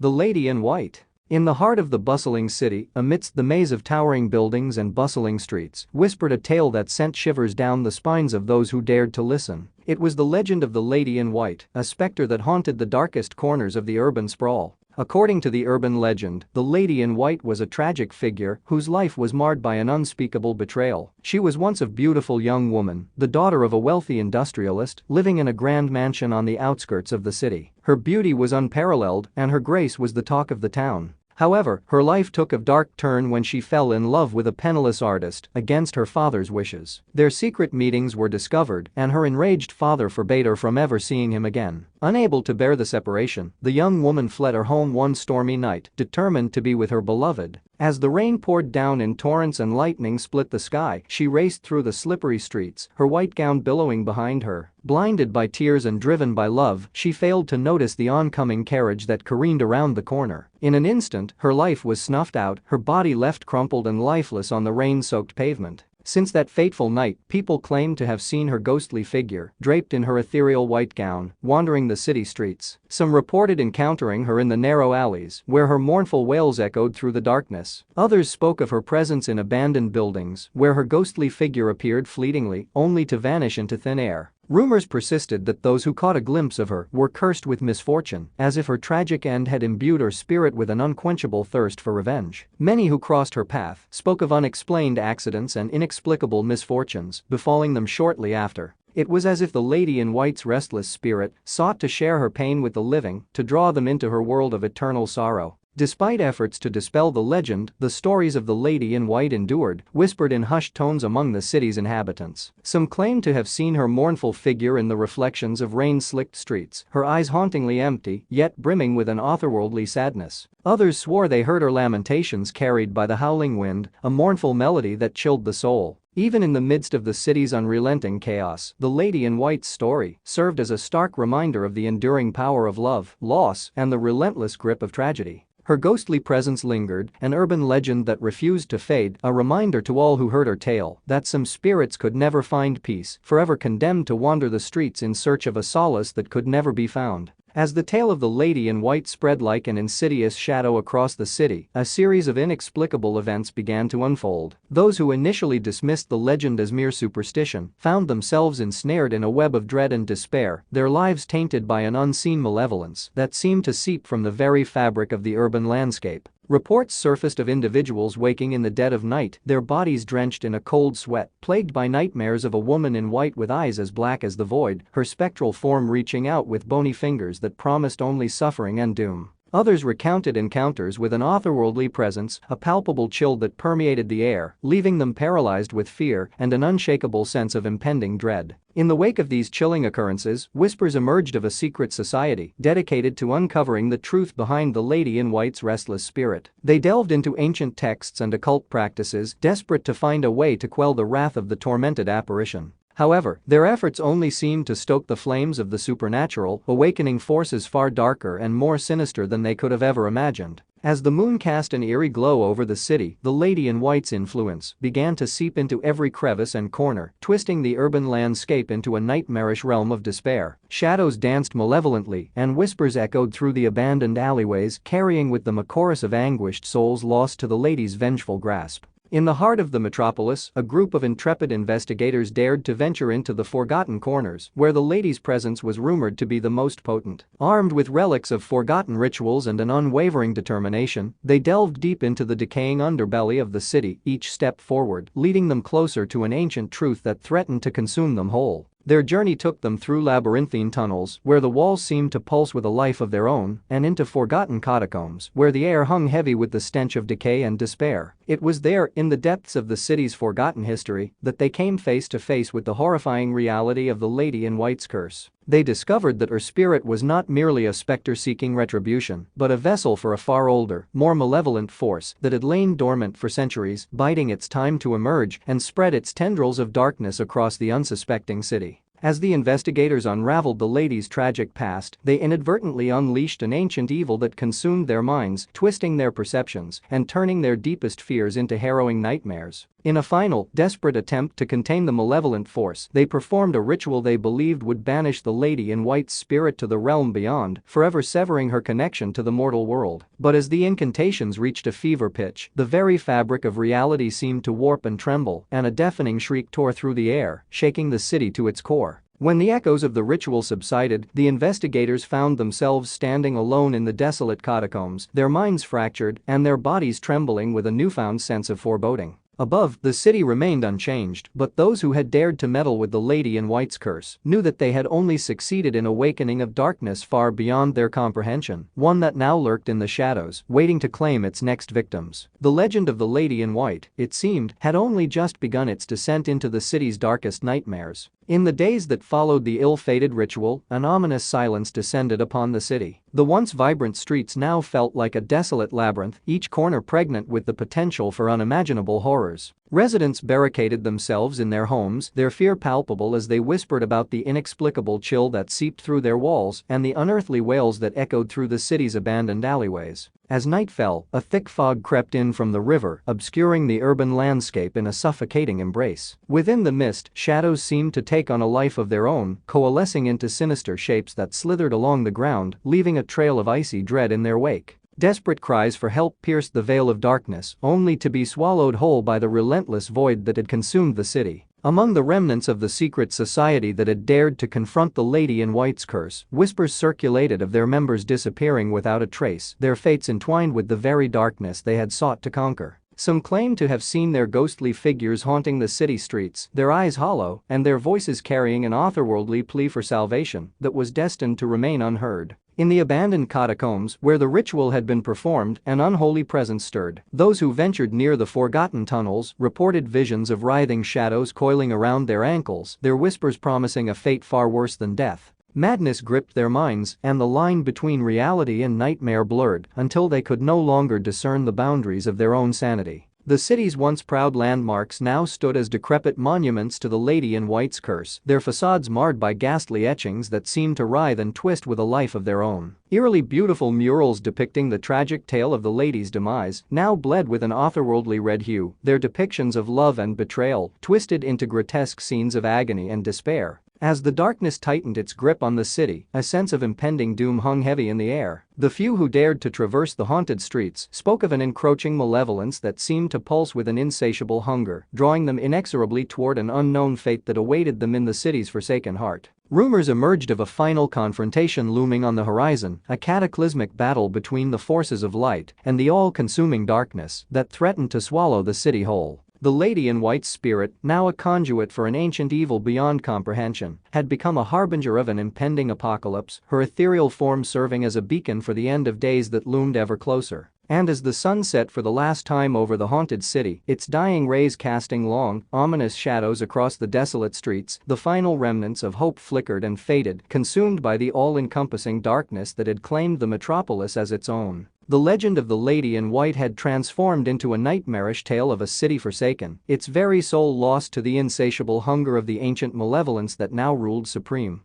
The Lady in White. In the heart of the bustling city, amidst the maze of towering buildings and bustling streets, whispered a tale that sent shivers down the spines of those who dared to listen. It was the legend of the Lady in White, a specter that haunted the darkest corners of the urban sprawl. According to the urban legend, the Lady in White was a tragic figure whose life was marred by an unspeakable betrayal. She was once a beautiful young woman, the daughter of a wealthy industrialist, living in a grand mansion on the outskirts of the city. Her beauty was unparalleled, and her grace was the talk of the town. However, her life took a dark turn when she fell in love with a penniless artist against her father's wishes. Their secret meetings were discovered, and her enraged father forbade her from ever seeing him again. Unable to bear the separation, the young woman fled her home one stormy night, determined to be with her beloved. As the rain poured down in torrents and lightning split the sky, she raced through the slippery streets, her white gown billowing behind her. Blinded by tears and driven by love, she failed to notice the oncoming carriage that careened around the corner. In an instant, her life was snuffed out, her body left crumpled and lifeless on the rain-soaked pavement. Since that fateful night, people claimed to have seen her ghostly figure, draped in her ethereal white gown, wandering the city streets. Some reported encountering her in the narrow alleys, where her mournful wails echoed through the darkness. Others spoke of her presence in abandoned buildings, where her ghostly figure appeared fleetingly, only to vanish into thin air. Rumors persisted that those who caught a glimpse of her were cursed with misfortune, as if her tragic end had imbued her spirit with an unquenchable thirst for revenge. Many who crossed her path spoke of unexplained accidents and inexplicable misfortunes befalling them shortly after. It was as if the Lady in White's restless spirit sought to share her pain with the living, to draw them into her world of eternal sorrow. Despite efforts to dispel the legend, the stories of the Lady in White endured, whispered in hushed tones among the city's inhabitants. Some claimed to have seen her mournful figure in the reflections of rain-slicked streets, her eyes hauntingly empty, yet brimming with an otherworldly sadness. Others swore they heard her lamentations carried by the howling wind, a mournful melody that chilled the soul. Even in the midst of the city's unrelenting chaos, the Lady in White's story served as a stark reminder of the enduring power of love, loss, and the relentless grip of tragedy. Her ghostly presence lingered, an urban legend that refused to fade, a reminder to all who heard her tale that some spirits could never find peace, forever condemned to wander the streets in search of a solace that could never be found. As the tale of the Lady in White spread like an insidious shadow across the city, a series of inexplicable events began to unfold. Those who initially dismissed the legend as mere superstition found themselves ensnared in a web of dread and despair, their lives tainted by an unseen malevolence that seemed to seep from the very fabric of the urban landscape. Reports surfaced of individuals waking in the dead of night, their bodies drenched in a cold sweat, plagued by nightmares of a woman in white with eyes as black as the void, her spectral form reaching out with bony fingers that promised only suffering and doom. Others recounted encounters with an otherworldly presence, a palpable chill that permeated the air, leaving them paralyzed with fear and an unshakable sense of impending dread. In the wake of these chilling occurrences, whispers emerged of a secret society dedicated to uncovering the truth behind the Lady in White's restless spirit. They delved into ancient texts and occult practices, desperate to find a way to quell the wrath of the tormented apparition. However, their efforts only seemed to stoke the flames of the supernatural, awakening forces far darker and more sinister than they could have ever imagined. As the moon cast an eerie glow over the city, the Lady in White's influence began to seep into every crevice and corner, twisting the urban landscape into a nightmarish realm of despair. Shadows danced malevolently, and whispers echoed through the abandoned alleyways, carrying with them a chorus of anguished souls lost to the lady's vengeful grasp. In the heart of the metropolis, a group of intrepid investigators dared to venture into the forgotten corners, where the lady's presence was rumored to be the most potent. Armed with relics of forgotten rituals and an unwavering determination, they delved deep into the decaying underbelly of the city, each step forward leading them closer to an ancient truth that threatened to consume them whole. Their journey took them through labyrinthine tunnels, where the walls seemed to pulse with a life of their own, and into forgotten catacombs, where the air hung heavy with the stench of decay and despair. It was there, in the depths of the city's forgotten history, that they came face to face with the horrifying reality of the Lady in White's curse. They discovered that her spirit was not merely a specter seeking retribution, but a vessel for a far older, more malevolent force that had lain dormant for centuries, biding its time to emerge and spread its tendrils of darkness across the unsuspecting city. As the investigators unraveled the lady's tragic past, they inadvertently unleashed an ancient evil that consumed their minds, twisting their perceptions and turning their deepest fears into harrowing nightmares. In a final, desperate attempt to contain the malevolent force, they performed a ritual they believed would banish the Lady in White's spirit to the realm beyond, forever severing her connection to the mortal world. But as the incantations reached a fever pitch, the very fabric of reality seemed to warp and tremble, and a deafening shriek tore through the air, shaking the city to its core. When the echoes of the ritual subsided, the investigators found themselves standing alone in the desolate catacombs, their minds fractured and their bodies trembling with a newfound sense of foreboding. Above, the city remained unchanged, but those who had dared to meddle with the Lady in White's curse knew that they had only succeeded in awakening a darkness far beyond their comprehension, one that now lurked in the shadows, waiting to claim its next victims. The legend of the Lady in White, it seemed, had only just begun its descent into the city's darkest nightmares. In the days that followed the ill-fated ritual, an ominous silence descended upon the city. The once vibrant streets now felt like a desolate labyrinth, each corner pregnant with the potential for unimaginable horrors. Residents barricaded themselves in their homes, their fear palpable as they whispered about the inexplicable chill that seeped through their walls and the unearthly wails that echoed through the city's abandoned alleyways. As night fell, a thick fog crept in from the river, obscuring the urban landscape in a suffocating embrace. Within the mist, shadows seemed to take on a life of their own, coalescing into sinister shapes that slithered along the ground, leaving a trail of icy dread in their wake. Desperate cries for help pierced the veil of darkness, only to be swallowed whole by the relentless void that had consumed the city. Among the remnants of the secret society that had dared to confront the Lady in White's curse, whispers circulated of their members disappearing without a trace, their fates entwined with the very darkness they had sought to conquer. Some claimed to have seen their ghostly figures haunting the city streets, their eyes hollow and their voices carrying an otherworldly plea for salvation that was destined to remain unheard. In the abandoned catacombs, where the ritual had been performed, an unholy presence stirred. Those who ventured near the forgotten tunnels reported visions of writhing shadows coiling around their ankles, their whispers promising a fate far worse than death. Madness gripped their minds, and the line between reality and nightmare blurred until they could no longer discern the boundaries of their own sanity. The city's once proud landmarks now stood as decrepit monuments to the Lady in White's curse, their facades marred by ghastly etchings that seemed to writhe and twist with a life of their own. Eerily beautiful murals depicting the tragic tale of the Lady's demise now bled with an otherworldly red hue, their depictions of love and betrayal twisted into grotesque scenes of agony and despair. As the darkness tightened its grip on the city, a sense of impending doom hung heavy in the air. The few who dared to traverse the haunted streets spoke of an encroaching malevolence that seemed to pulse with an insatiable hunger, drawing them inexorably toward an unknown fate that awaited them in the city's forsaken heart. Rumors emerged of a final confrontation looming on the horizon, a cataclysmic battle between the forces of light and the all-consuming darkness that threatened to swallow the city whole. The Lady in White's spirit, now a conduit for an ancient evil beyond comprehension, had become a harbinger of an impending apocalypse, her ethereal form serving as a beacon for the end of days that loomed ever closer. And as the sun set for the last time over the haunted city, its dying rays casting long, ominous shadows across the desolate streets, the final remnants of hope flickered and faded, consumed by the all-encompassing darkness that had claimed the metropolis as its own. The legend of the Lady in White had transformed into a nightmarish tale of a city forsaken, its very soul lost to the insatiable hunger of the ancient malevolence that now ruled supreme.